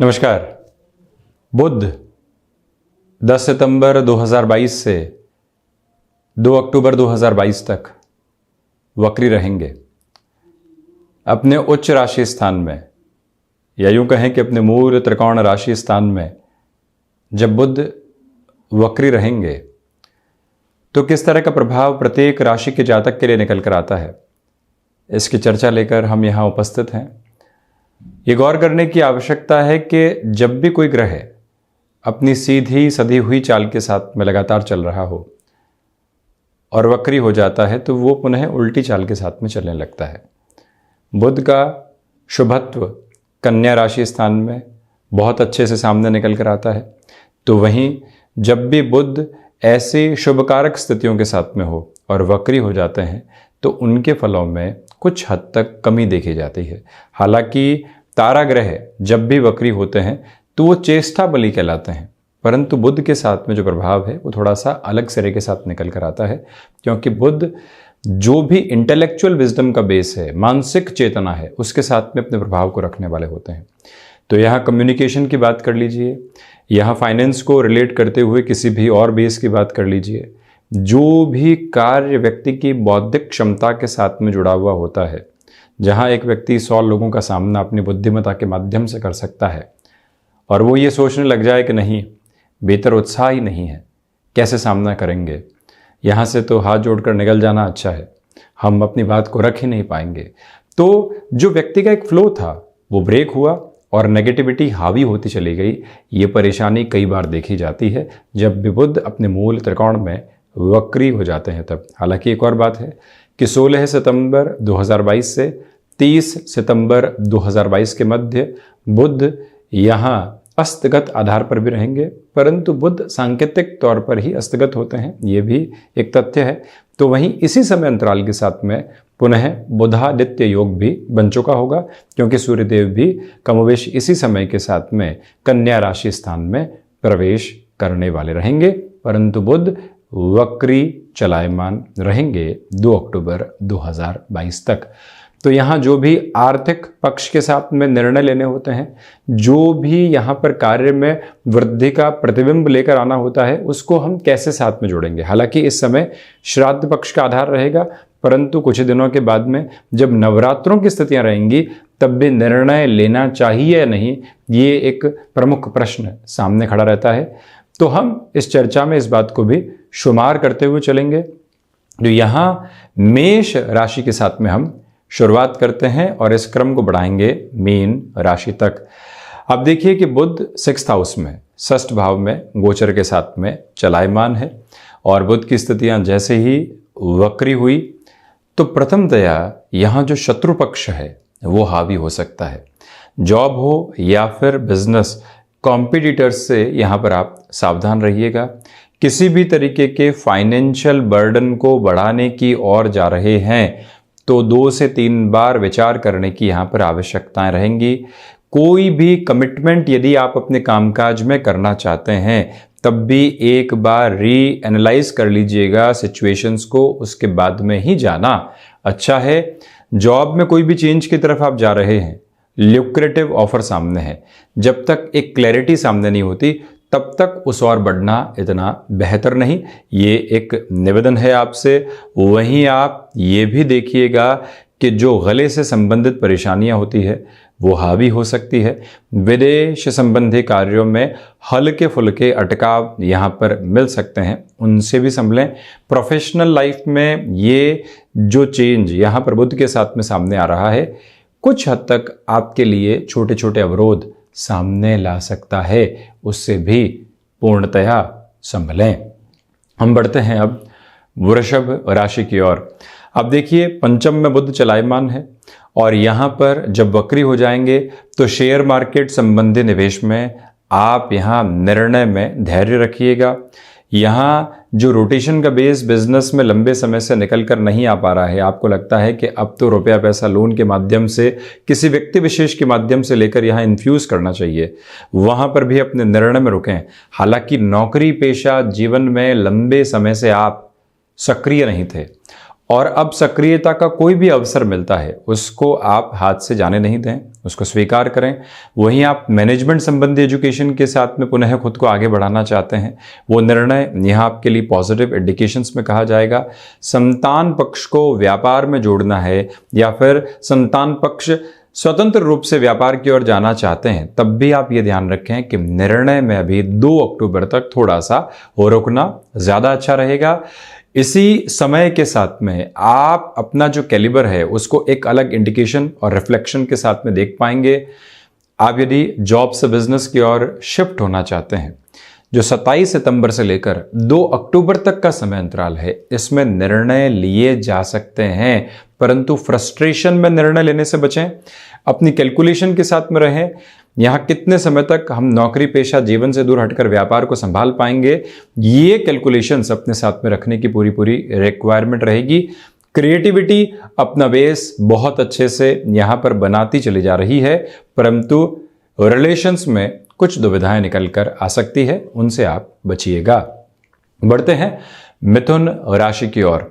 नमस्कार। बुध 10 सितंबर 2022 से 2 अक्टूबर 2022 तक वक्री रहेंगे अपने उच्च राशि स्थान में, या यूं कहें कि अपने मूल त्रिकोण राशि स्थान में। जब बुध वक्री रहेंगे तो किस तरह का प्रभाव प्रत्येक राशि के जातक के लिए निकल कर आता है, इसकी चर्चा लेकर हम यहाँ उपस्थित हैं। ये गौर करने की आवश्यकता है कि जब भी कोई ग्रह अपनी सीधी सधी हुई चाल के साथ में लगातार चल रहा हो और वक्री हो जाता है तो वो पुनः उल्टी चाल के साथ में चलने लगता है। बुध का शुभत्व कन्या राशि स्थान में बहुत अच्छे से सामने निकल कर आता है, तो वहीं जब भी बुध ऐसी शुभकारक स्थितियों के साथ में हो और वक्री हो जाते हैं तो उनके फलों में कुछ हद तक कमी देखी जाती है। हालांकि तारा ग्रह जब भी वक्री होते हैं तो वो चेष्टा बली कहलाते हैं, परंतु बुध के साथ में जो प्रभाव है वो थोड़ा सा अलग सिरे के साथ निकल कर आता है, क्योंकि बुध जो भी इंटेलेक्चुअल विजडम का बेस है, मानसिक चेतना है, उसके साथ में अपने प्रभाव को रखने वाले होते हैं। तो यहाँ कम्युनिकेशन की बात कर लीजिए, यहाँ फाइनेंस को रिलेट करते हुए किसी भी और बेस की बात कर लीजिए। जो भी कार्य व्यक्ति की बौद्धिक क्षमता के साथ में जुड़ा हुआ होता है, जहाँ एक व्यक्ति 100 लोगों का सामना अपनी बुद्धिमत्ता के माध्यम से कर सकता है और वो ये सोचने लग जाए कि नहीं, बेहतर उत्साह ही नहीं है, कैसे सामना करेंगे, यहाँ से तो हाथ जोड़कर निकल जाना अच्छा है, हम अपनी बात को रख ही नहीं पाएंगे। तो जो व्यक्ति का एक फ्लो था वो ब्रेक हुआ और नेगेटिविटी हावी होती चली गई। ये परेशानी कई बार देखी जाती है जब भी बुध अपने मूल त्रिकोण में वक्री हो जाते हैं तब। हालांकि एक और बात है कि 16 सितंबर 2022 से 30 सितंबर 2022 के मध्य बुध यहाँ अस्तगत आधार पर भी रहेंगे, परंतु बुध सांकेतिक तौर पर ही अस्तगत होते हैं, ये भी एक तथ्य है। तो वहीं इसी समय अंतराल के साथ में पुनः बुधादित्य योग भी बन चुका होगा, क्योंकि सूर्यदेव भी कमोवेश इसी समय के साथ में कन्या राशि स्थान में प्रवेश करने वाले रहेंगे, परंतु बुध वक्री चलायमान रहेंगे 2 अक्टूबर 2022 तक। तो यहाँ जो भी आर्थिक पक्ष के साथ में निर्णय लेने होते हैं, जो भी यहाँ पर कार्य में वृद्धि का प्रतिबिंब लेकर आना होता है, उसको हम कैसे साथ में जोड़ेंगे। हालांकि इस समय श्राद्ध पक्ष का आधार रहेगा, परंतु कुछ दिनों के बाद में जब नवरात्रों की स्थितियां रहेंगी तब भी निर्णय लेना चाहिए या नहीं, ये एक प्रमुख प्रश्न सामने खड़ा रहता है। तो हम इस चर्चा में इस बात को भी शुमार करते हुए चलेंगे। जो यहाँ मेष राशि के साथ में हम शुरुआत करते हैं और इस क्रम को बढ़ाएंगे मीन राशि तक। अब देखिए कि बुध 6th हाउस में, 6th भाव में गोचर के साथ में चलायमान है और बुध की स्थितियां जैसे ही वक्री हुई तो प्रथमतया यहाँ जो शत्रु पक्ष है वो हावी हो सकता है। जॉब हो या फिर बिजनेस, कॉम्पिटिटर्स से यहाँ पर आप सावधान रहिएगा। किसी भी तरीके के फाइनेंशियल बर्डन को बढ़ाने की ओर जा रहे हैं तो 2 से 3 बार विचार करने की यहाँ पर आवश्यकताएं रहेंगी। कोई भी कमिटमेंट यदि आप अपने कामकाज में करना चाहते हैं तब भी एक बार रीएनालाइज कर लीजिएगा सिचुएशंस को, उसके बाद में ही जाना अच्छा है। जॉब में कोई भी चेंज की तरफ आप जा रहे हैं, ल्यूक्रेटिव ऑफर सामने है, जब तक एक क्लैरिटी सामने नहीं होती तब तक उस ओर बढ़ना इतना बेहतर नहीं, ये एक निवेदन है आपसे। वहीं आप ये भी देखिएगा कि जो गले से संबंधित परेशानियां होती है वो हावी हो सकती है। विदेश संबंधी कार्यों में हल्के फुल्के अटकाव यहाँ पर मिल सकते हैं, उनसे भी संभलें। प्रोफेशनल लाइफ में ये जो चेंज यहाँ पर बुध के साथ में सामने आ रहा है, कुछ हद तक आपके लिए छोटे छोटे अवरोध सामने ला सकता है, उससे भी पूर्णतया संभलें। हम बढ़ते हैं अब वृषभ राशि की ओर। अब देखिए पंचम में बुध चलायमान है और यहाँ पर जब वक्री हो जाएंगे तो शेयर मार्केट संबंधी निवेश में आप यहाँ निर्णय में धैर्य रखिएगा। यहाँ जो रोटेशन का बेस बिजनेस में लंबे समय से निकल कर नहीं आ पा रहा है, आपको लगता है कि अब तो रुपया पैसा लोन के माध्यम से, किसी व्यक्ति विशेष के माध्यम से लेकर यहाँ इन्फ्यूज करना चाहिए, वहाँ पर भी अपने निर्णय में रुकें। हालांकि नौकरी पेशा जीवन में लंबे समय से आप सक्रिय नहीं थे और अब सक्रियता का कोई भी अवसर मिलता है उसको आप हाथ से जाने नहीं दें, उसको स्वीकार करें। वहीं आप मैनेजमेंट संबंधी एजुकेशन के साथ में पुनः खुद को आगे बढ़ाना चाहते हैं, वो निर्णय यहाँ आपके लिए पॉजिटिव इंडिकेशंस में कहा जाएगा। संतान पक्ष को व्यापार में जोड़ना है या फिर संतान पक्ष स्वतंत्र रूप से व्यापार की ओर जाना चाहते हैं, तब भी आप ये ध्यान रखें कि निर्णय में अभी 2 अक्टूबर तक थोड़ा सा हो रुकना ज़्यादा अच्छा रहेगा। इसी समय के साथ में आप अपना जो कैलिबर है उसको एक अलग इंडिकेशन और रिफ्लेक्शन के साथ में देख पाएंगे। आप यदि जॉब से बिजनेस की ओर शिफ्ट होना चाहते हैं, जो 27 सितंबर से लेकर 2 अक्टूबर तक का समय अंतराल है, इसमें निर्णय लिए जा सकते हैं, परंतु फ्रस्ट्रेशन में निर्णय लेने से बचें। अपनी कैलकुलेशन के साथ में रहें। यहाँ कितने समय तक हम नौकरी पेशा जीवन से दूर हटकर व्यापार को संभाल पाएंगे, ये कैलकुलेशंस अपने साथ में रखने की पूरी पूरी रिक्वायरमेंट रहेगी। क्रिएटिविटी अपना बेस बहुत अच्छे से यहाँ पर बनाती चली जा रही है, परंतु रिलेशंस में कुछ दुविधाएं निकल कर आ सकती है, उनसे आप बचिएगा। बढ़ते हैं मिथुन राशि की ओर।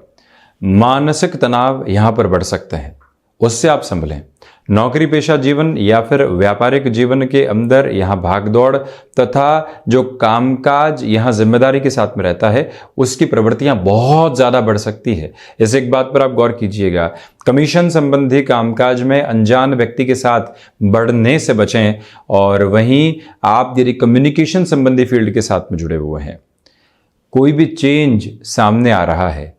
मानसिक तनाव यहां पर बढ़ सकते हैं, उससे आप संभलें। नौकरी पेशा जीवन या फिर व्यापारिक जीवन के अंदर यहाँ भागदौड़ तथा जो कामकाज यहाँ जिम्मेदारी के साथ में रहता है, उसकी प्रवृत्तियां बहुत ज़्यादा बढ़ सकती है। इस एक बात पर आप गौर कीजिएगा, कमीशन संबंधी कामकाज में अनजान व्यक्ति के साथ बढ़ने से बचें। और वहीं आप यदि कम्युनिकेशन संबंधी फील्ड के साथ में जुड़े हुए हैं, कोई भी चेंज सामने आ रहा है,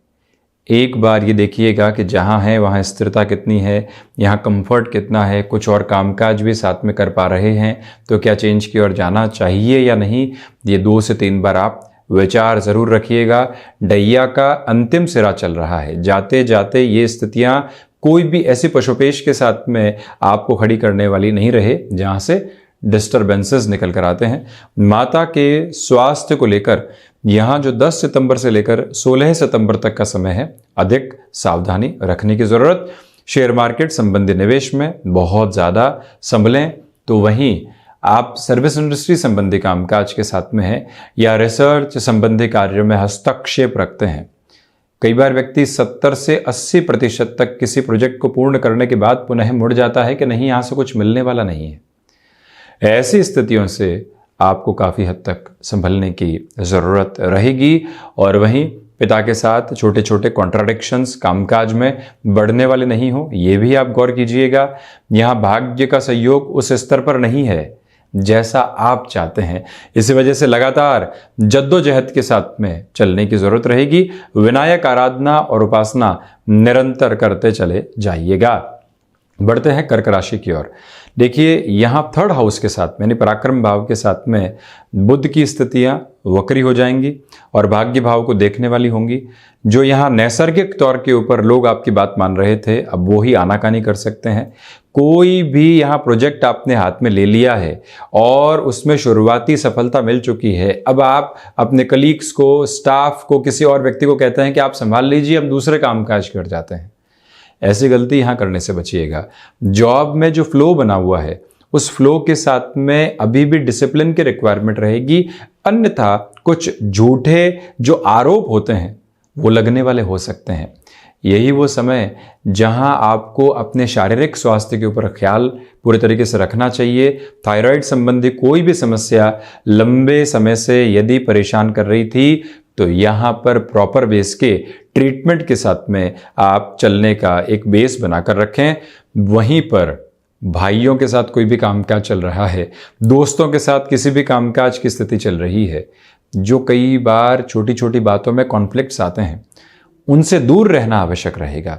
एक बार ये देखिएगा कि जहाँ है वहाँ स्थिरता कितनी है, यहाँ कंफर्ट कितना है, कुछ और कामकाज भी साथ में कर पा रहे हैं, तो क्या चेंज की ओर जाना चाहिए या नहीं, ये 2 से 3 बार आप विचार ज़रूर रखिएगा। डैया का अंतिम सिरा चल रहा है, जाते जाते ये स्थितियाँ कोई भी ऐसी पशुपेश के साथ में आपको खड़ी करने वाली नहीं रहे जहाँ से डिस्टर्बेंसेस निकल कर आते हैं। माता के स्वास्थ्य को लेकर यहाँ जो 10 सितंबर से लेकर 16 सितंबर तक का समय है, अधिक सावधानी रखने की ज़रूरत। शेयर मार्केट संबंधी निवेश में बहुत ज़्यादा संभलें। तो वहीं आप सर्विस इंडस्ट्री संबंधी कामकाज के साथ में हैं या रिसर्च संबंधी कार्यों में हस्तक्षेप रखते हैं, कई बार व्यक्ति 70 से 80% तक किसी प्रोजेक्ट को पूर्ण करने के बाद पुनः मुड़ जाता है कि नहीं, यहाँ से कुछ मिलने वाला नहीं है। ऐसी स्थितियों से आपको काफ़ी हद तक संभलने की ज़रूरत रहेगी। और वहीं पिता के साथ छोटे छोटे कॉन्ट्राडिक्शंस कामकाज में बढ़ने वाले नहीं हो, ये भी आप गौर कीजिएगा। यहाँ भाग्य का सहयोग उस स्तर पर नहीं है जैसा आप चाहते हैं, इसी वजह से लगातार जद्दोजहद के साथ में चलने की ज़रूरत रहेगी। विनायक आराधना और उपासना निरंतर करते चले जाइएगा। बढ़ते हैं कर्क राशि की ओर। देखिए, यहाँ 3rd हाउस के साथ में यानी पराक्रम भाव के साथ में बुध की स्थितियाँ वक्री हो जाएंगी और भाग्य भाव को देखने वाली होंगी। जो यहाँ नैसर्गिक तौर के ऊपर लोग आपकी बात मान रहे थे, अब वो ही आनाकानी कर सकते हैं। कोई भी यहाँ प्रोजेक्ट आपने हाथ में ले लिया है और उसमें शुरुआती सफलता मिल चुकी है, अब आप अपने कलीग्स को, स्टाफ को, किसी और व्यक्ति को कहते हैं कि आप संभाल लीजिए, हम दूसरे कामकाज कर जाते हैं। ऐसी गलती यहाँ करने से बचिएगा। जॉब में जो फ्लो बना हुआ है, उस फ्लो के साथ में अभी भी डिसिप्लिन की रिक्वायरमेंट रहेगी, अन्यथा कुछ झूठे जो आरोप होते हैं वो लगने वाले हो सकते हैं। यही वो समय जहां आपको अपने शारीरिक स्वास्थ्य के ऊपर ख्याल पूरे तरीके से रखना चाहिए। थायराइड संबंधी कोई भी समस्या लंबे समय से यदि परेशान कर रही थी, तो यहाँ पर प्रॉपर बेस के ट्रीटमेंट के साथ में आप चलने का एक बेस बनाकर रखें। वहीं पर भाइयों के साथ कोई भी कामकाज चल रहा है, दोस्तों के साथ किसी भी कामकाज की स्थिति चल रही है, जो कई बार छोटी छोटी बातों में कॉन्फ्लिक्ट्स आते हैं, उनसे दूर रहना आवश्यक रहेगा।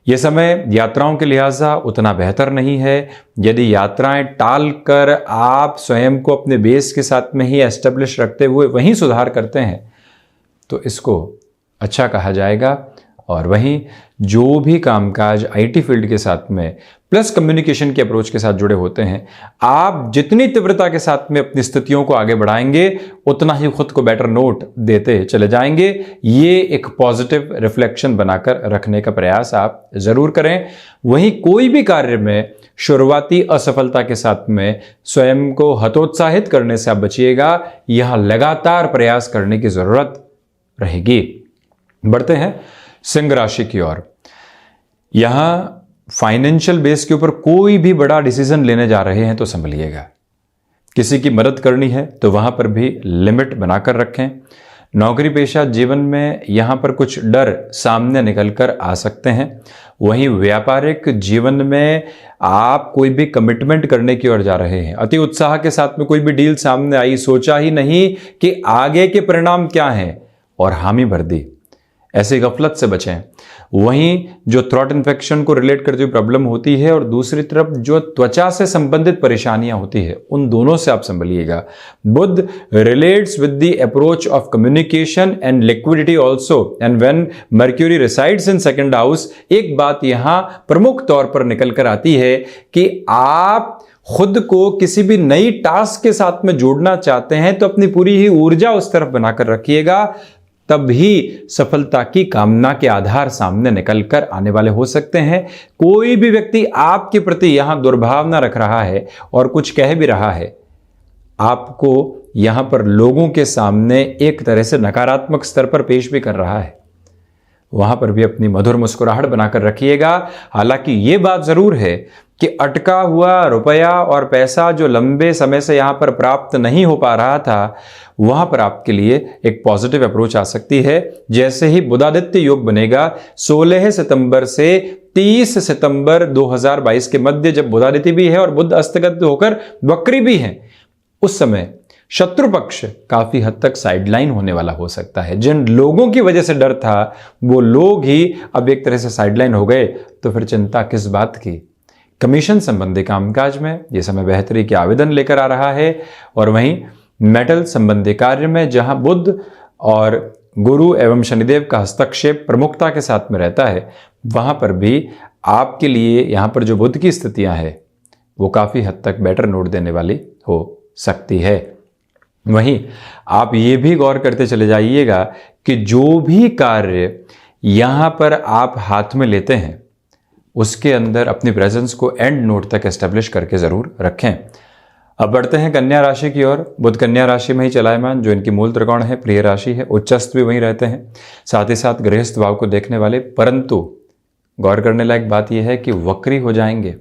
ये समय यात्राओं के लिहाजा उतना बेहतर नहीं है। यदि यात्राएं टाल कर आप स्वयं को अपने बेस के साथ में ही एस्टेब्लिश रखते हुए वहीं सुधार करते हैं, तो इसको अच्छा कहा जाएगा। और वहीं जो भी कामकाज आईटी फील्ड के साथ में प्लस कम्युनिकेशन की अप्रोच के साथ जुड़े होते हैं, आप जितनी तीव्रता के साथ में अपनी स्थितियों को आगे बढ़ाएंगे, उतना ही खुद को बेटर नोट देते चले जाएंगे। ये एक पॉजिटिव रिफ्लेक्शन बनाकर रखने का प्रयास आप जरूर करें। वहीं कोई भी कार्य में शुरुआती असफलता के साथ में स्वयं को हतोत्साहित करने से आप बचिएगा। यह लगातार प्रयास करने की जरूरत रहेगी। बढ़ते हैं सिंह राशि की ओर, यहां फाइनेंशियल बेस के ऊपर कोई भी बड़ा डिसीजन लेने जा रहे हैं तो संभलिएगा। किसी की मदद करनी है तो वहां पर भी लिमिट बनाकर रखें। नौकरी पेशा जीवन में यहां पर कुछ डर सामने निकलकर आ सकते हैं। वहीं व्यापारिक जीवन में आप कोई भी कमिटमेंट करने की ओर जा रहे हैं। अति उत्साह के साथ में कोई भी डील सामने आई, सोचा ही नहीं कि आगे के परिणाम क्या हैं और हामी भर दी। ऐसी गफलत से बचें। वहीं जो थ्रोट इन्फेक्शन को रिलेट करती हुई प्रॉब्लम होती है और दूसरी तरफ जो त्वचा से संबंधित परेशानियां होती है, उन दोनों से आप संभलिएगा। Budh relates with the approach of communication and liquidity also, and when Mercury resides in second house, एक बात यहां प्रमुख तौर पर निकल कर आती है कि आप खुद को किसी भी नई टास्क के साथ में जोड़ना चाहते हैं तो अपनी पूरी ही ऊर्जा उस तरफ बनाकर रखिएगा, तभी सफलता की कामना के आधार सामने निकलकर आने वाले हो सकते हैं। कोई भी व्यक्ति आपके प्रति यहां दुर्भावना रख रहा है और कुछ कह भी रहा है, आपको यहां पर लोगों के सामने एक तरह से नकारात्मक स्तर पर पेश भी कर रहा है, वहां पर भी अपनी मधुर मुस्कुराहट बनाकर रखिएगा। हालांकि यह बात जरूर है कि अटका हुआ रुपया और पैसा जो लंबे समय से यहां पर प्राप्त नहीं हो पा रहा था, वहां पर आपके लिए एक पॉजिटिव अप्रोच आ सकती है। जैसे ही बुधादित्य योग बनेगा 16 सितंबर से 30 सितंबर 2022 के मध्य, जब बुधादित्य भी है और बुध अस्तगत होकर वक्री भी है, उस समय शत्रु पक्ष काफी हद तक साइडलाइन होने वाला हो सकता है। जिन लोगों की वजह से डर था वो लोग ही अब एक तरह से साइडलाइन हो गए, तो फिर चिंता किस बात की। कमीशन संबंधी कामकाज में यह समय बेहतरी के आवेदन लेकर आ रहा है। और वहीं मेटल संबंधी कार्य में जहां बुध और गुरु एवं शनिदेव का हस्तक्षेप प्रमुखता के साथ में रहता है, वहां पर भी आपके लिए यहां पर जो बुध की स्थितियां हैं वो काफी हद तक बेटर नोट देने वाली हो सकती है। वहीं आप ये भी गौर करते चले जाइएगा कि जो भी कार्य यहां पर आप हाथ में लेते हैं उसके अंदर अपनी प्रेजेंस को एंड नोट तक एस्टेब्लिश करके जरूर रखें। अब बढ़ते हैं कन्या राशि की ओर। बुध कन्या राशि में ही चलायमान, जो इनकी मूल त्रिकोण है, प्रिय राशि है, उच्चस्थ भी वहीं रहते हैं, साथ ही साथ गृहस्थ भाव को देखने वाले। परंतु गौर करने लायक बात यह है कि वक्री हो जाएंगे।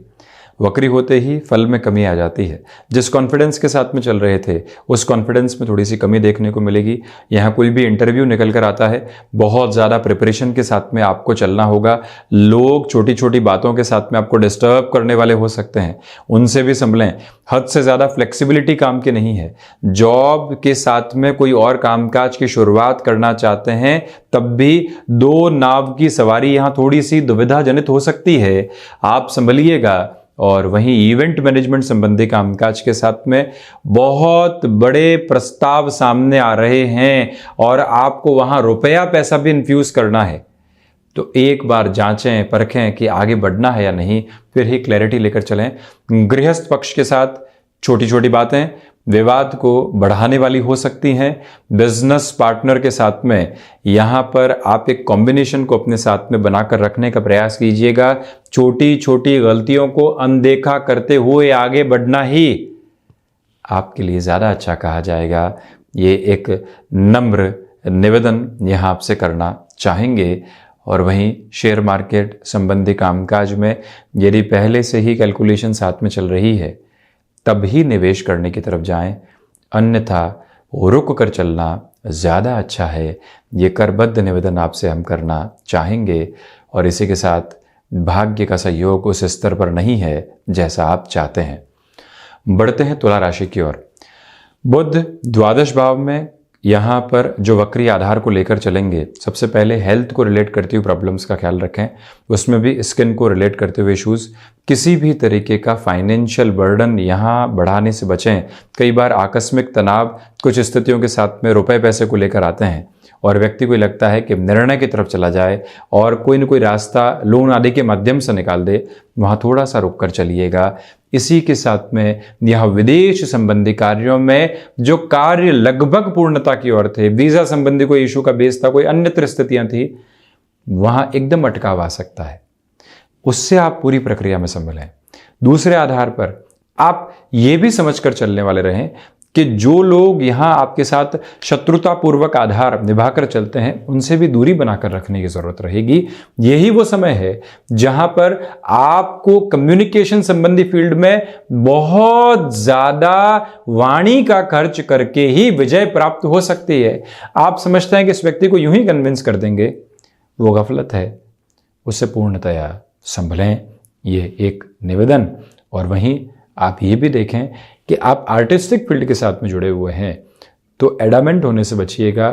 वक्री होते ही फल में कमी आ जाती है। जिस कॉन्फिडेंस के साथ में चल रहे थे उस कॉन्फिडेंस में थोड़ी सी कमी देखने को मिलेगी। यहाँ कोई भी इंटरव्यू निकल कर आता है, बहुत ज़्यादा प्रिपरेशन के साथ में आपको चलना होगा। लोग छोटी छोटी बातों के साथ में आपको डिस्टर्ब करने वाले हो सकते हैं, उनसे भी संभलें। हद से ज़्यादा फ्लेक्सिबिलिटी काम की नहीं है। जॉब के साथ में कोई और कामकाज की शुरुआत करना चाहते हैं तब भी दो नाव की सवारी यहाँ थोड़ी सी दुविधाजनित हो सकती है, आप संभलिएगा। और वहीं इवेंट मैनेजमेंट संबंधी कामकाज के साथ में बहुत बड़े प्रस्ताव सामने आ रहे हैं और आपको वहां रुपया पैसा भी इन्फ्यूज करना है, तो एक बार जांचें परखें कि आगे बढ़ना है या नहीं, फिर ही क्लैरिटी लेकर चलें। गृहस्थ पक्ष के साथ छोटी छोटी बातें विवाद को बढ़ाने वाली हो सकती हैं। बिजनेस पार्टनर के साथ में यहाँ पर आप एक कॉम्बिनेशन को अपने साथ में बनाकर रखने का प्रयास कीजिएगा। छोटी छोटी गलतियों को अनदेखा करते हुए आगे बढ़ना ही आपके लिए ज़्यादा अच्छा कहा जाएगा। ये एक नम्र निवेदन यहाँ आपसे करना चाहेंगे। और वहीं शेयर मार्केट संबंधी कामकाज में यदि पहले से ही कैलकुलेशन साथ में चल रही है तब ही निवेश करने की तरफ जाएं, अन्यथा रुक कर चलना ज़्यादा अच्छा है। ये करबद्ध निवेदन आपसे हम करना चाहेंगे। और इसी के साथ भाग्य का सहयोग उस स्तर पर नहीं है जैसा आप चाहते हैं। बढ़ते हैं तुला राशि की ओर। बुध द्वादश भाव में यहाँ पर जो वक्री आधार को लेकर चलेंगे, सबसे पहले हेल्थ को रिलेट करती हुई प्रॉब्लम्स का ख्याल रखें, उसमें भी स्किन को रिलेट करते हुए इशूज़। किसी भी तरीके का फाइनेंशियल बर्डन यहाँ बढ़ाने से बचें। कई बार आकस्मिक तनाव कुछ स्थितियों के साथ में रुपए पैसे को लेकर आते हैं और व्यक्ति को लगता है कि निर्णय की तरफ चला जाए और कोई न कोई रास्ता लोन आदि के माध्यम से निकाल दे, वहाँ थोड़ा सा रुक कर चलिएगा। इसी के साथ में यह विदेश संबंधी कार्यों में जो कार्य लगभग पूर्णता की ओर थे, वीज़ा संबंधी कोई इशू का बेस था, कोई अन्यत्र स्थितियां थी, वहाँ एकदम अटकाव आ सकता है। उससे आप पूरी प्रक्रिया में संभलें। दूसरे आधार पर आप ये भी समझकर चलने वाले रहें कि जो लोग यहाँ आपके साथ शत्रुतापूर्वक आधार निभाकर चलते हैं उनसे भी दूरी बनाकर रखने की जरूरत रहेगी। यही वो समय है जहां पर आपको कम्युनिकेशन संबंधी फील्ड में बहुत ज्यादा वाणी का खर्च करके ही विजय प्राप्त हो सकती है। आप समझते हैं कि इस व्यक्ति को यूं ही कन्विंस कर देंगे, वो गफलत है, उससे पूर्णतया संभलें, ये एक निवेदन। और वहीं आप ये भी देखें कि आप आर्टिस्टिक फील्ड के साथ में जुड़े हुए हैं तो एडामेंट होने से बचिएगा,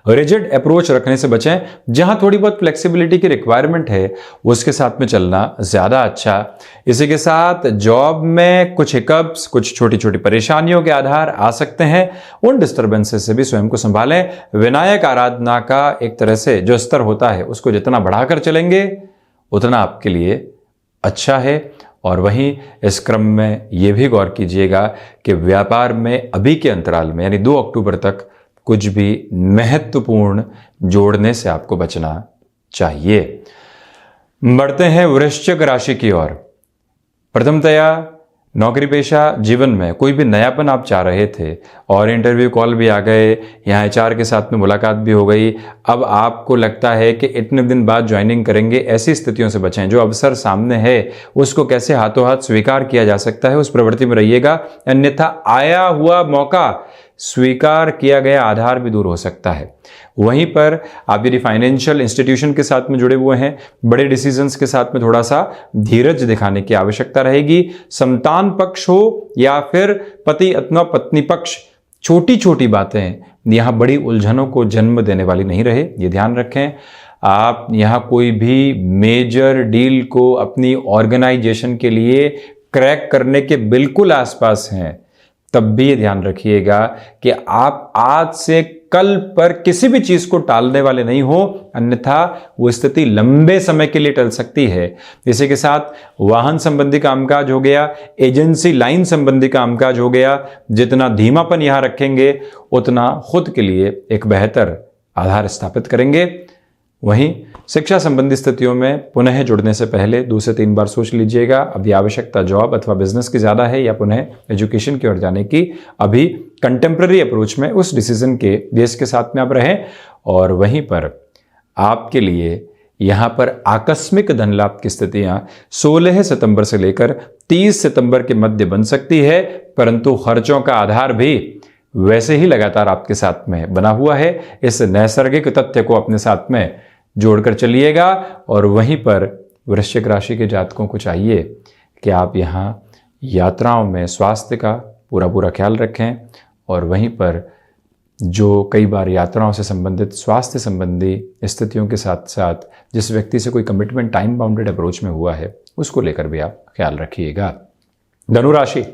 रिजिड अप्रोच रखने से बचें। जहां थोड़ी बहुत फ्लेक्सिबिलिटी की रिक्वायरमेंट है उसके साथ में चलना ज्यादा अच्छा। इसी के साथ जॉब में कुछ हिकअप्स, कुछ छोटी छोटी परेशानियों के आधार आ सकते हैं, उन डिस्टर्बेंसेस से भी स्वयं को संभालें। विनायक आराधना का एक तरह से जो स्तर होता है उसको जितना बढ़ाकर चलेंगे उतना आपके लिए अच्छा है। और वहीं इस क्रम में यह भी गौर कीजिएगा कि व्यापार में अभी के अंतराल में यानी 2 अक्टूबर तक कुछ भी महत्वपूर्ण जोड़ने से आपको बचना चाहिए। बढ़ते हैं वृश्चिक राशि की ओर। प्रथमतया नौकरी पेशा जीवन में कोई भी नयापन आप चाह रहे थे और इंटरव्यू कॉल भी आ गए, यहाँ एचआर के साथ में मुलाकात भी हो गई, अब आपको लगता है कि इतने दिन बाद ज्वाइनिंग करेंगे, ऐसी स्थितियों से बचें। जो अवसर सामने है उसको कैसे हाथों हाथ स्वीकार किया जा सकता है उस प्रवृत्ति में रहिएगा, अन्यथा आया हुआ मौका स्वीकार किया गया आधार भी दूर हो सकता है। वहीं पर आप यदि फाइनेंशियल इंस्टीट्यूशन के साथ में जुड़े हुए हैं, बड़े डिसीजंस के साथ में थोड़ा सा धीरज दिखाने की आवश्यकता रहेगी। संतान पक्ष हो या फिर पति अथवा पत्नी पक्ष, छोटी छोटी बातें यहां बड़ी उलझनों को जन्म देने वाली नहीं रहे, ये ध्यान रखें। आप यहां कोई भी मेजर डील को अपनी ऑर्गेनाइजेशन के लिए क्रैक करने के बिल्कुल आसपास हैं, तब भी ये ध्यान रखिएगा कि आप आज से कल पर किसी भी चीज को टालने वाले नहीं हो, अन्यथा वो स्थिति लंबे समय के लिए टल सकती है। इसी के साथ वाहन संबंधी कामकाज हो गया, एजेंसी लाइन संबंधी कामकाज हो गया, जितना धीमापन यहां रखेंगे उतना खुद के लिए एक बेहतर आधार स्थापित करेंगे। वहीं शिक्षा संबंधी स्थितियों में पुनः जुड़ने से पहले 2 से 3 बार सोच लीजिएगा, अभी आवश्यकता जॉब अथवा बिजनेस की ज़्यादा है या पुनः एजुकेशन की ओर जाने की। अभी कंटेम्प्रेरी अप्रोच में उस डिसीजन के बेस के साथ में आप रहें। और वहीं पर आपके लिए यहाँ पर आकस्मिक धन लाभ की स्थितियाँ 16 सितंबर से लेकर 30 सितंबर के मध्य बन सकती है, परंतु खर्चों का आधार भी वैसे ही लगातार आपके साथ में बना हुआ है। इस नैसर्गिक तथ्य को अपने साथ में जोड़कर चलिएगा। और वहीं पर वृश्चिक राशि के जातकों को चाहिए कि आप यहाँ यात्राओं में स्वास्थ्य का पूरा ख्याल रखें। और वहीं पर जो कई बार यात्राओं से संबंधित स्वास्थ्य संबंधी स्थितियों के साथ साथ जिस व्यक्ति से कोई कमिटमेंट टाइम बाउंडेड अप्रोच में हुआ है उसको लेकर भी आप ख्याल रखिएगा। धनु राशि,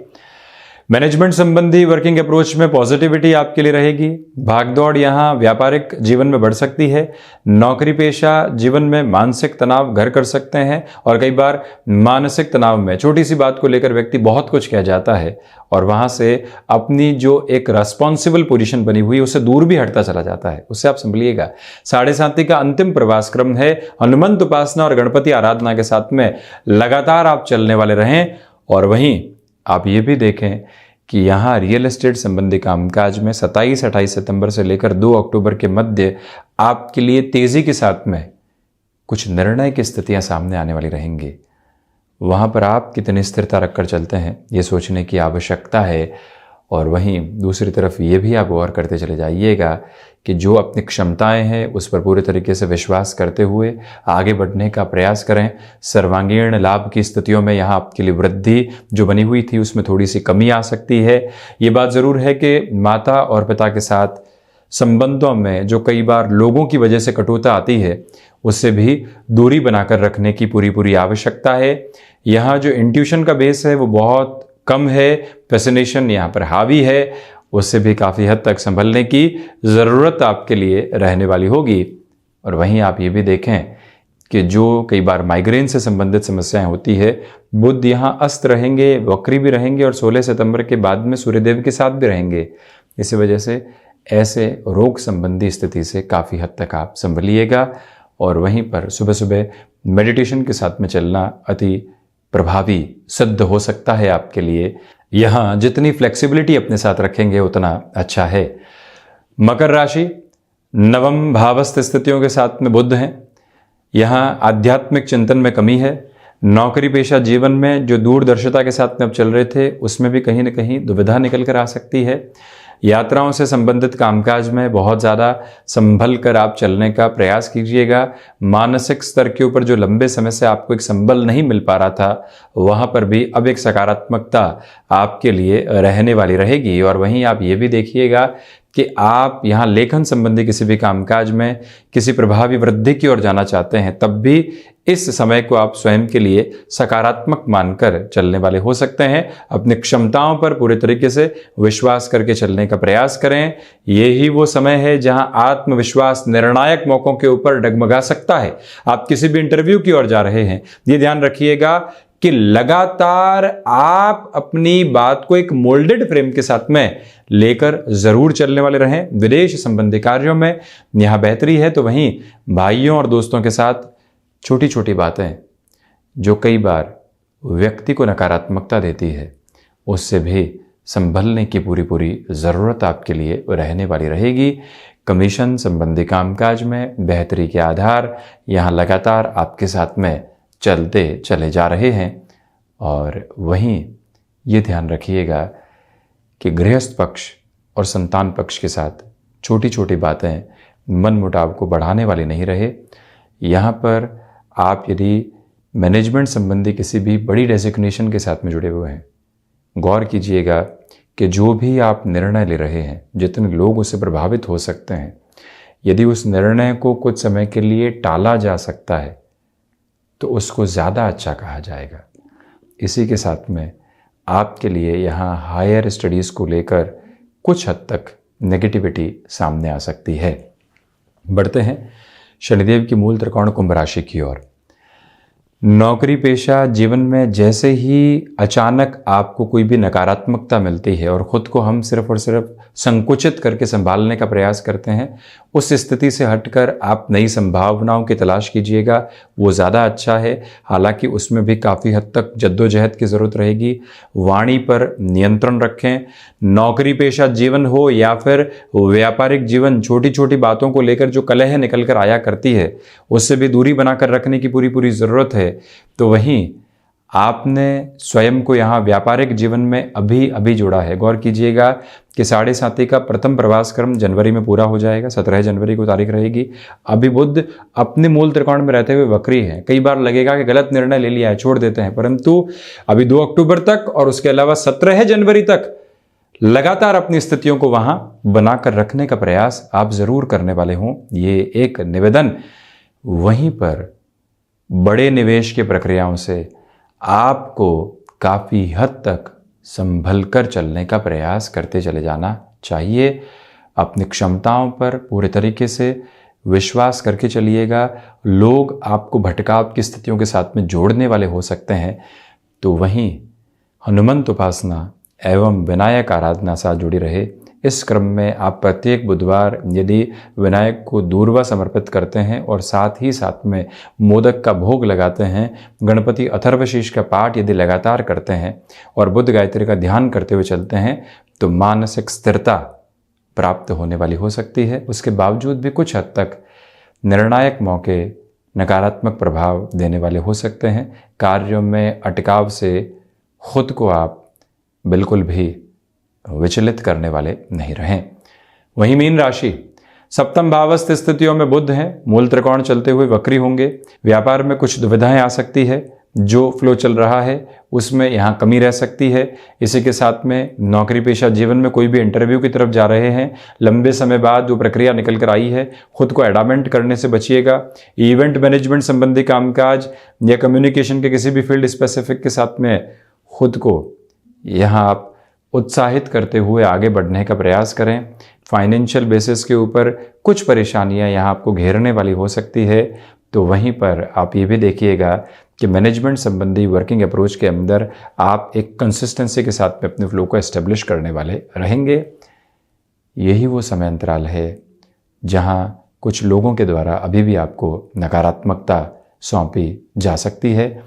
मैनेजमेंट संबंधी वर्किंग अप्रोच में पॉजिटिविटी आपके लिए रहेगी। भागदौड़ यहाँ व्यापारिक जीवन में बढ़ सकती है। नौकरी पेशा जीवन में मानसिक तनाव घर कर सकते हैं और कई बार मानसिक तनाव में छोटी सी बात को लेकर व्यक्ति बहुत कुछ कह जाता है और वहां से अपनी जो एक रेस्पॉन्सिबल पोजीशन बनी हुई उससे दूर भी हटता चला जाता है, उससे आप संभलिएगा। 7:30 का अंतिम प्रवास क्रम है। हनुमंत उपासना और गणपति आराधना के साथ में लगातार आप चलने वाले रहें। और वहीं आप ये भी देखें कि यहाँ रियल एस्टेट संबंधी कामकाज में 27-28 सितंबर से लेकर 2 अक्टूबर के मध्य आपके लिए तेजी के साथ में कुछ निर्णय की स्थितियां सामने आने वाली रहेंगी। वहाँ पर आप कितनी स्थिरता रखकर चलते हैं ये सोचने की आवश्यकता है। और वहीं दूसरी तरफ ये भी आप गौर करते चले जाइएगा कि जो अपनी क्षमताएं हैं उस पर पूरे तरीके से विश्वास करते हुए आगे बढ़ने का प्रयास करें। सर्वांगीण लाभ की स्थितियों में यहाँ आपके लिए वृद्धि जो बनी हुई थी उसमें थोड़ी सी कमी आ सकती है। ये बात ज़रूर है कि माता और पिता के साथ संबंधों में जो कई बार लोगों की वजह से कटुता आती है उससे भी दूरी बनाकर रखने की पूरी आवश्यकता है। यहाँ जो इंट्यूशन का बेस है वो बहुत कम है, फैसिनेशन यहाँ पर हावी है, उससे भी काफ़ी हद तक संभलने की ज़रूरत आपके लिए रहने वाली होगी। और वहीं आप ये भी देखें कि जो कई बार माइग्रेन से संबंधित समस्याएं होती है, बुध यहाँ अस्त रहेंगे, वक्री भी रहेंगे और 16 सितंबर के बाद में सूर्यदेव के साथ भी रहेंगे। इसी वजह से ऐसे रोग संबंधी स्थिति से काफ़ी हद तक आप संभलिएगा। और वहीं पर सुबह सुबह मेडिटेशन के साथ में चलना अति प्रभावी सिद्ध हो सकता है आपके लिए। यहाँ जितनी फ्लेक्सिबिलिटी अपने साथ रखेंगे उतना अच्छा है। मकर राशि, नवम भावस्थ स्थितियों के साथ में बुध हैं। यहाँ आध्यात्मिक चिंतन में कमी है। नौकरी पेशा जीवन में जो दूरदर्शिता के साथ में अब चल रहे थे उसमें भी कहीं ना कहीं दुविधा निकल कर आ सकती है। यात्राओं से संबंधित कामकाज में बहुत ज़्यादा संभल कर आप चलने का प्रयास कीजिएगा। मानसिक स्तर के ऊपर जो लंबे समय से आपको एक संबल नहीं मिल पा रहा था वहाँ पर भी अब एक सकारात्मकता आपके लिए रहने वाली रहेगी। और वहीं आप ये भी देखिएगा कि आप यहाँ लेखन संबंधी किसी भी कामकाज में किसी प्रभावी वृद्धि की ओर जाना चाहते हैं, तब भी इस समय को आप स्वयं के लिए सकारात्मक मानकर चलने वाले हो सकते हैं। अपनी क्षमताओं पर पूरे तरीके से विश्वास करके चलने का प्रयास करें। यही वो समय है जहां आत्मविश्वास निर्णायक मौकों के ऊपर डगमगा सकता है। आप किसी भी इंटरव्यू की ओर जा रहे हैं, ये ध्यान रखिएगा कि लगातार आप अपनी बात को एक मोल्डेड फ्रेम के साथ में लेकर जरूर चलने वाले रहें। विदेश संबंधी कार्यों में यहां बेहतरी है, तो वहीं भाइयों और दोस्तों के साथ छोटी छोटी बातें जो कई बार व्यक्ति को नकारात्मकता देती है, उससे भी संभलने की पूरी ज़रूरत आपके लिए रहने वाली रहेगी। कमीशन संबंधी कामकाज में बेहतरी के आधार यहाँ लगातार आपके साथ में चलते चले जा रहे हैं। और वहीं ये ध्यान रखिएगा कि गृहस्थ पक्ष और संतान पक्ष के साथ छोटी छोटी बातें मन मुटाव को बढ़ाने वाली नहीं रहे। यहाँ पर आप यदि मैनेजमेंट संबंधी किसी भी बड़ी डेजिग्नेशन के साथ में जुड़े हुए हैं, गौर कीजिएगा कि जो भी आप निर्णय ले रहे हैं, जितने लोग उससे प्रभावित हो सकते हैं, यदि उस निर्णय को कुछ समय के लिए टाला जा सकता है तो उसको ज़्यादा अच्छा कहा जाएगा। इसी के साथ में आपके लिए यहाँ हायर स्टडीज़ को लेकर कुछ हद तक नेगेटिविटी सामने आ सकती है। बढ़ते हैं शनिदेव की मूल त्रिकोण कुंभ राशि की ओर। नौकरी पेशा जीवन में जैसे ही अचानक आपको कोई भी नकारात्मकता मिलती है और ख़ुद को हम सिर्फ और सिर्फ संकुचित करके संभालने का प्रयास करते हैं, उस स्थिति से हटकर आप नई संभावनाओं की तलाश कीजिएगा, वो ज़्यादा अच्छा है। हालांकि उसमें भी काफ़ी हद तक जद्दोजहद की ज़रूरत रहेगी। वाणी पर नियंत्रण रखें। नौकरी पेशा जीवन हो या फिर व्यापारिक जीवन, छोटी छोटी बातों को लेकर जो कलह निकल कर आया करती है उससे भी दूरी बनाकर रखने की पूरी ज़रूरत है। तो वहीं आपने स्वयं को यहाँ व्यापारिक जीवन में अभी जोड़ा है। गौर कीजिएगा कि 7.5 का प्रथम प्रवास क्रम जनवरी में पूरा हो जाएगा। 17 जनवरी को तारीख रहेगी। अभी बुध अपने मूल त्रिकोण में रहते हुए वक्री है। कई बार लगेगा कि गलत निर्णय ले लिया है, छोड़ देते हैं, परंतु अभी 2 अक्टूबर तक और उसके अलावा 17 जनवरी तक लगातार अपनी स्थितियों को वहां बनाकर रखने का प्रयास आप जरूर करने वाले हों, ये एक निवेदन। वहीं पर बड़े निवेश की प्रक्रियाओं से आपको काफ़ी हद तक संभल कर चलने का प्रयास करते चले जाना चाहिए। अपनी क्षमताओं पर पूरे तरीके से विश्वास करके चलिएगा। लोग आपको भटकाव की स्थितियों के साथ में जोड़ने वाले हो सकते हैं, तो वहीं हनुमंत उपासना एवं विनायक आराधना साथ जुड़ी रहे। इस क्रम में आप प्रत्येक बुधवार यदि विनायक को दूर्वा समर्पित करते हैं और साथ ही साथ में मोदक का भोग लगाते हैं, गणपति अथर्वशीष का पाठ यदि लगातार करते हैं और बुद्ध गायत्री का ध्यान करते हुए चलते हैं, तो मानसिक स्थिरता प्राप्त होने वाली हो सकती है। उसके बावजूद भी कुछ हद तक निर्णायक मौके नकारात्मक प्रभाव देने वाले हो सकते हैं। कार्यों में अटकाव से खुद को आप बिल्कुल भी विचलित करने वाले नहीं रहें। वहीं मीन राशि, सप्तम भावस्थ स्थितियों में बुध हैं। मूल त्रिकोण चलते हुए वक्री होंगे। व्यापार में कुछ दुविधाएं आ सकती है। जो फ्लो चल रहा है उसमें यहाँ कमी रह सकती है। इसी के साथ में नौकरी पेशा जीवन में कोई भी इंटरव्यू की तरफ जा रहे हैं, लंबे समय बाद जो प्रक्रिया निकल कर आई है, खुद को एडामेंट करने से बचिएगा। इवेंट मैनेजमेंट संबंधी कामकाज या कम्युनिकेशन के किसी भी फील्ड स्पेसिफिक के साथ में खुद को यहाँ आप उत्साहित करते हुए आगे बढ़ने का प्रयास करें। फाइनेंशियल बेसिस के ऊपर कुछ परेशानियां यहाँ आपको घेरने वाली हो सकती है, तो वहीं पर आप ये भी देखिएगा कि मैनेजमेंट संबंधी वर्किंग अप्रोच के अंदर आप एक कंसिस्टेंसी के साथ में अपने फ्लो को एस्टेब्लिश करने वाले रहेंगे। यही वो समय अंतराल है जहाँ कुछ लोगों के द्वारा अभी भी आपको नकारात्मकता सौंपी जा सकती है।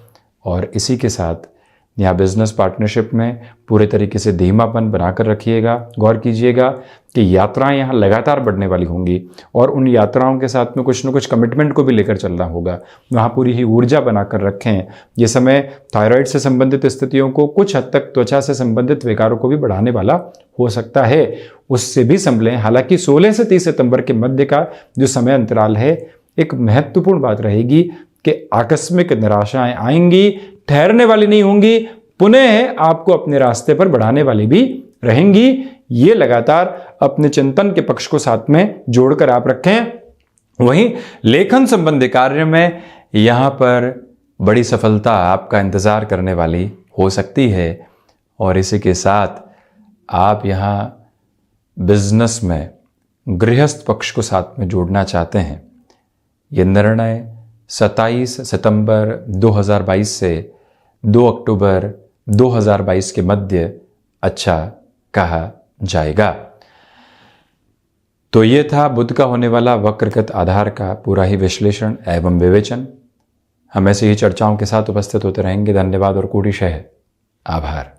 और इसी के साथ यहाँ बिजनेस पार्टनरशिप में पूरे तरीके से धीमापन बनाकर रखिएगा। गौर कीजिएगा कि यात्राएं यहाँ लगातार बढ़ने वाली होंगी और उन यात्राओं के साथ में कुछ न कुछ कमिटमेंट को भी लेकर चलना होगा। वहाँ पूरी ही ऊर्जा बनाकर रखें। ये समय थायराइड से संबंधित स्थितियों को, कुछ हद तक त्वचा से संबंधित विकारों को भी बढ़ाने वाला हो सकता है, उससे भी संभलें। हालांकि 16 से 30 सितंबर के मध्य का जो समय अंतराल है, एक महत्वपूर्ण बात रहेगी कि आकस्मिक निराशाएं आएंगी, ठहरने वाली नहीं होंगी, पुनः आपको अपने रास्ते पर बढ़ाने वाली भी रहेंगी। ये लगातार अपने चिंतन के पक्ष को साथ में जोड़कर आप रखें। वहीं लेखन संबंधी कार्य में यहां पर बड़ी सफलता आपका इंतजार करने वाली हो सकती है और इसी के साथ आप यहां बिजनेस में गृहस्थ पक्ष को साथ में जोड़ना चाहते हैं। ये निर्णय 27 सितंबर 2022 से 2 अक्टूबर 2022 के मध्य अच्छा कहा जाएगा। तो ये था बुध का होने वाला वक्रगत आधार का पूरा ही विश्लेषण एवं विवेचन। हम ऐसे ही चर्चाओं के साथ उपस्थित होते रहेंगे। धन्यवाद और कोटिशः आभार।